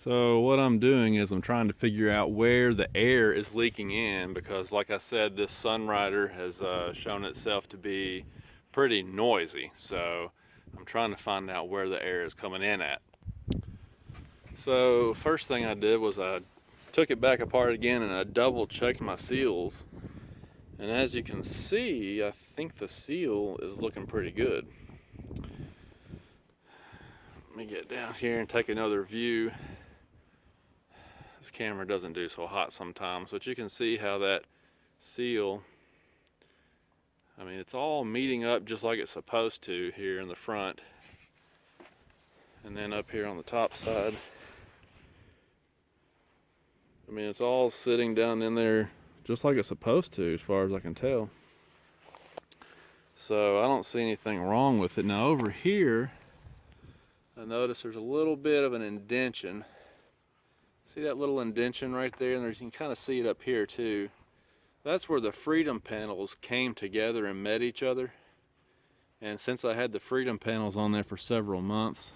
So what I'm doing is I'm trying to figure out where the air is leaking in, because like I said, this Sunrider has shown itself to be pretty noisy. So I'm trying to find out where the air is coming in at. So first thing I did was I took it back apart again and I double checked my seals. And as you can see, I think the seal is looking pretty good. Let me get down here and take another view. This camera doesn't do so hot sometimes, but you can see how that seal, I mean, it's all meeting up just like it's supposed to here in the front. And then up here on the top side, I mean, it's all sitting down in there just like it's supposed to, as far as I can tell. So I don't see anything wrong with it. Now over here, I notice there's a little bit of an indentation. See that little indentation right there? And you can kind of see it up here too. That's where the freedom panels came together and met each other. And since I had the freedom panels on there for several months,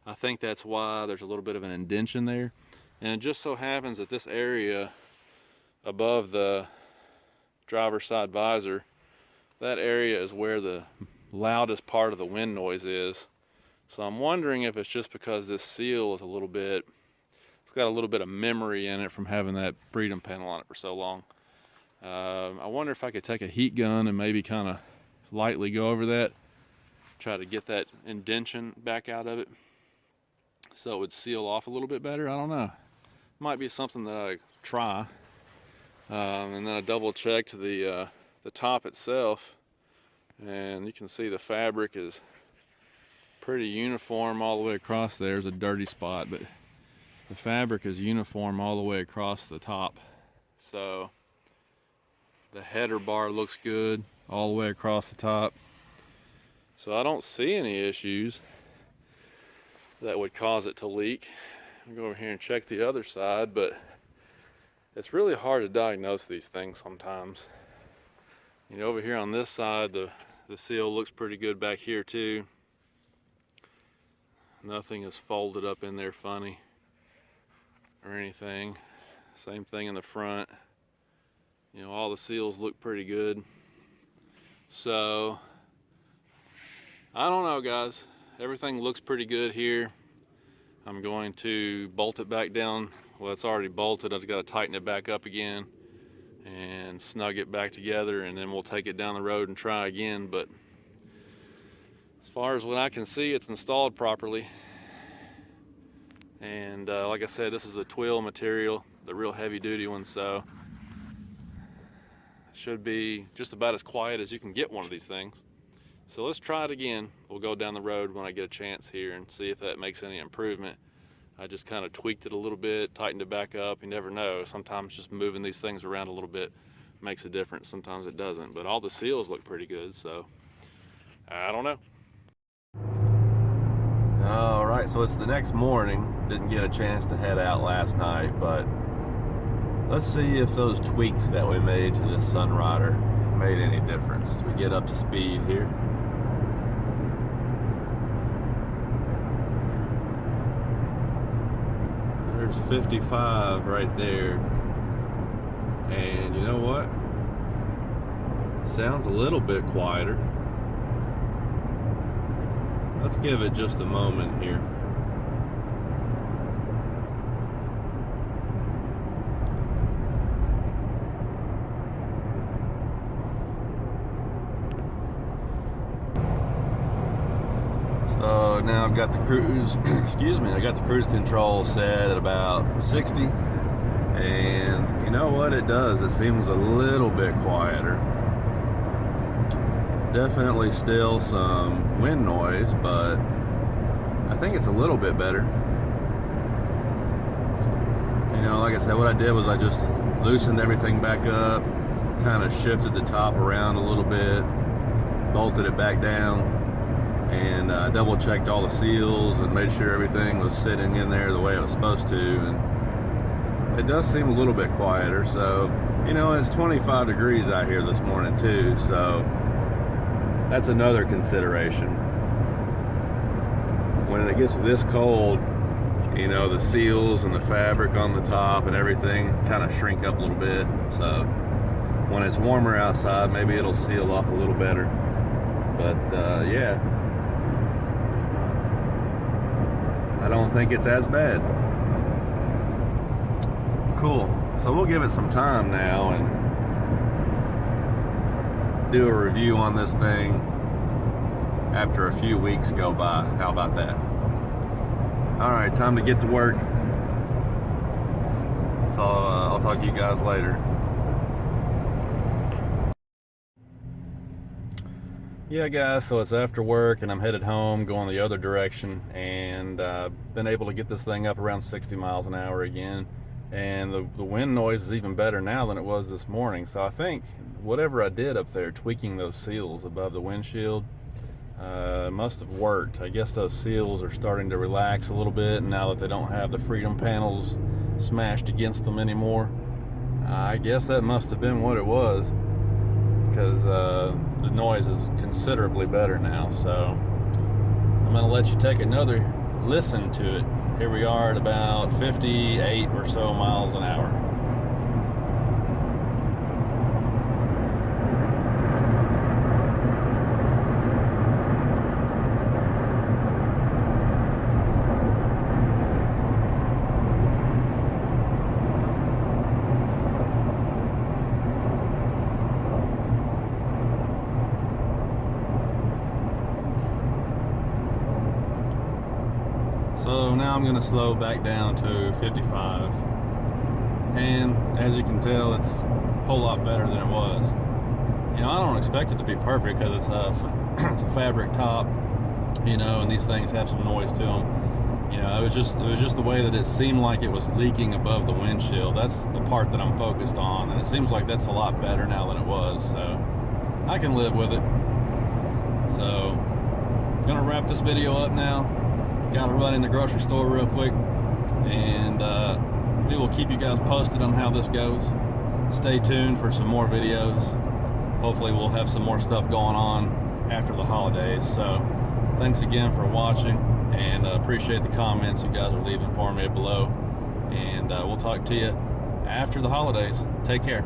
I think that's why there's a little bit of an indentation there. And it just so happens that this area above the driver's side visor, that area is where the loudest part of the wind noise is. So I'm wondering if it's just because this seal is it's got a little bit of memory in it from having that freedom panel on it for so long. I wonder if I could take a heat gun and maybe kind of lightly go over that, try to get that indentation back out of it so it would seal off a little bit better. I don't know. Might be something that I try. And then I double checked the top itself, and you can see the fabric is pretty uniform all the way across. There's a dirty spot, but the fabric is uniform all the way across the top. So the header bar looks good all the way across the top. So I don't see any issues that would cause it to leak. I'll go over here and check the other side, but it's really hard to diagnose these things sometimes. You know, over here on this side, the seal looks pretty good back here too. Nothing is folded up in there funny or anything. Same thing in the front. You know, all the seals look pretty good. So I don't know, guys. Everything looks pretty good here. I'm going to bolt it back down. Well, it's already bolted. I've got to tighten it back up again and snug it back together, and then we'll take it down the road and try again. But as far as what I can see, it's installed properly. And like I said, this is a twill material, the real heavy duty one, so it should be just about as quiet as you can get one of these things. So let's try it again. We'll go down the road when I get a chance here and see if that makes any improvement. I just kind of tweaked it a little bit, tightened it back up. You never know. Sometimes just moving these things around a little bit makes a difference. Sometimes it doesn't. But all the seals look pretty good, so I don't know. All right, so it's the next morning. Didn't get a chance to head out last night, but let's see if those tweaks that we made to this Sunrider made any difference. We get up to speed here. There's 55 right there. And you know what? Sounds a little bit quieter. Let's give it just a moment here. So now I've got the cruise, I got the cruise control set at about 60. And you know what it does? It seems a little bit quieter. Definitely still some wind noise, but I think it's a little bit better. You know, like I said, what I did was I just loosened everything back up, kind of shifted the top around a little bit, bolted it back down, and double checked all the seals and made sure everything was sitting in there the way it was supposed to. And it does seem a little bit quieter. So, you know, it's 25 degrees out here this morning too, so that's another consideration. When it gets this cold, you know, the seals and the fabric on the top and everything kind of shrink up a little bit. So when it's warmer outside, maybe it'll seal off a little better. But yeah, I don't think it's as bad. Cool. So we'll give it some time now and do a review on this thing after a few weeks go by. How about that? All right, time to get to work. So I'll talk to you guys later. Yeah guys, so it's after work and I'm headed home going the other direction, and been able to get this thing up around 60 miles an hour again, and the wind noise is even better now than it was this morning. So I think whatever I did up there, tweaking those seals above the windshield, must have worked. I guess those seals are starting to relax a little bit now that they don't have the freedom panels smashed against them anymore. I guess that must have been what it was, because the noise is considerably better now. So I'm going to let you take another listen to it. Here we are at about 58 or so miles an hour. So now I'm going to slow back down to 55, and as you can tell, it's a whole lot better than it was. You know, I don't expect it to be perfect because it's a fabric top, you know, and these things have some noise to them. You know, it was just the way that it seemed like it was leaking above the windshield. That's the part that I'm focused on, and it seems like that's a lot better now than it was. So I can live with it. So I'm gonna wrap this video up now. Gotta run in the grocery store real quick, and we will keep you guys posted on how this goes. Stay tuned for some more videos. Hopefully we'll have some more stuff going on after the holidays. So thanks again for watching, and appreciate the comments you guys are leaving for me below, and we'll talk to you after the holidays. Take care.